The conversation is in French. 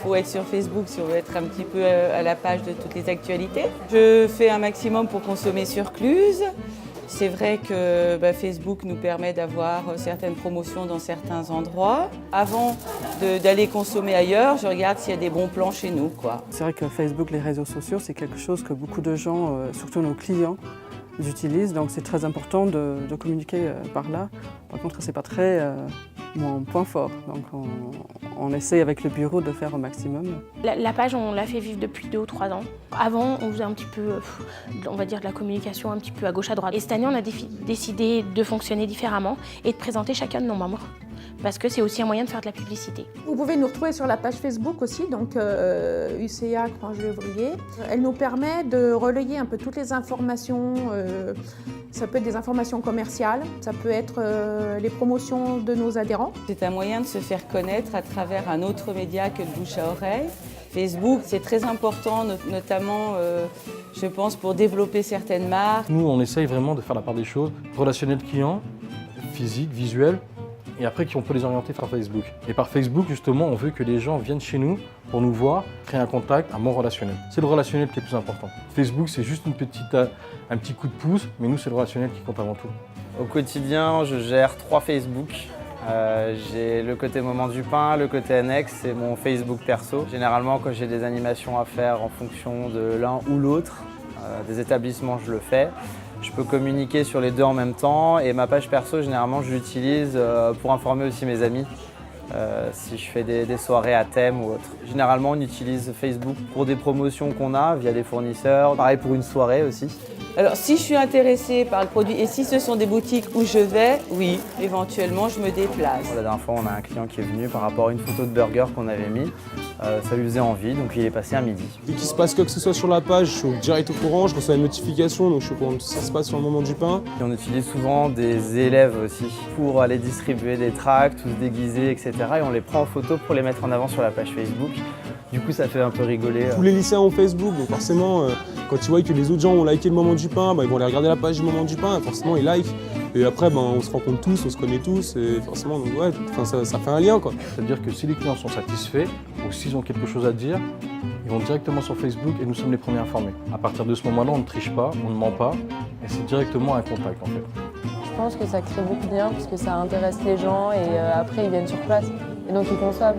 faut être sur Facebook si on veut être un petit peu à la page de toutes les actualités. Je fais un maximum pour consommer sur Cluse. C'est vrai que Facebook nous permet d'avoir certaines promotions dans certains endroits. Avant d'aller consommer ailleurs, je regarde s'il y a des bons plans chez nous, quoi. C'est vrai que Facebook, les réseaux sociaux, c'est quelque chose que beaucoup de gens, surtout nos clients, utilisent. Donc c'est très important de communiquer par là. Par contre, c'est pas très mon point fort. Donc on essaie avec le bureau de faire au maximum. La page, on l'a fait vivre depuis 2 ou 3 ans. Avant, on faisait un petit peu, on va dire, de la communication un petit peu à gauche, à droite. Et cette année, on a décidé de fonctionner différemment et de présenter chacun de nos membres. Parce que c'est aussi un moyen de faire de la publicité. Vous pouvez nous retrouver sur la page Facebook aussi, donc UCA Grange-Lévrier. Elle nous permet de relayer un peu toutes les informations. Ça peut être des informations commerciales, ça peut être les promotions de nos adhérents. C'est un moyen de se faire connaître à travers un autre média que le bouche à oreille. Facebook, c'est très important, notamment, je pense, pour développer certaines marques. Nous, on essaye vraiment de faire la part des choses, relationnel client, physique, visuel, et après on peut les orienter par Facebook. Et par Facebook, justement, on veut que les gens viennent chez nous pour nous voir, créer un contact, un bon relationnel. C'est le relationnel qui est le plus important. Facebook, c'est juste un petit coup de pouce, mais nous, c'est le relationnel qui compte avant tout. Au quotidien, je gère 3 Facebook. J'ai le côté Moment du Pain, le côté annexe, c'est mon Facebook perso. Généralement, quand j'ai des animations à faire en fonction de l'un ou l'autre, des établissements, je le fais. Je peux communiquer sur les deux en même temps et ma page perso, généralement, je l'utilise pour informer aussi mes amis si je fais des soirées à thème ou autre. Généralement, on utilise Facebook pour des promotions qu'on a via des fournisseurs, pareil pour une soirée aussi. Alors, si je suis intéressée par le produit et si ce sont des boutiques où je vais, oui, éventuellement, je me déplace. La dernière fois, on a un client qui est venu par rapport à une photo de burger qu'on avait mis. Ça lui faisait envie, donc il est passé à midi. Dès qu'il se passe quoi que ce soit sur la page, je suis direct au courant, je reçois une notification, donc je suis au courant de ce qui se passe sur le Moment du Pain. Et on utilise souvent des élèves aussi pour aller distribuer des tracts ou se déguiser, etc. Et on les prend en photo pour les mettre en avant sur la page Facebook. Du coup, ça fait un peu rigoler. Tous les lycéens ont Facebook, donc forcément, quand ils voient que les autres gens ont liké le Moment du Pain, ils vont aller regarder la page du Moment du Pain, et forcément ils likent. Et après, on se rencontre tous, on se connaît tous, et forcément, donc, ouais, ça fait un lien, quoi. C'est-à-dire que si les clients sont satisfaits, ou s'ils ont quelque chose à dire, ils vont directement sur Facebook et nous sommes les premiers informés. À partir de ce moment-là, on ne triche pas, on ne ment pas, et c'est directement un contact en fait. Je pense que ça crée beaucoup de liens parce que ça intéresse les gens et après ils viennent sur place et donc ils consomment.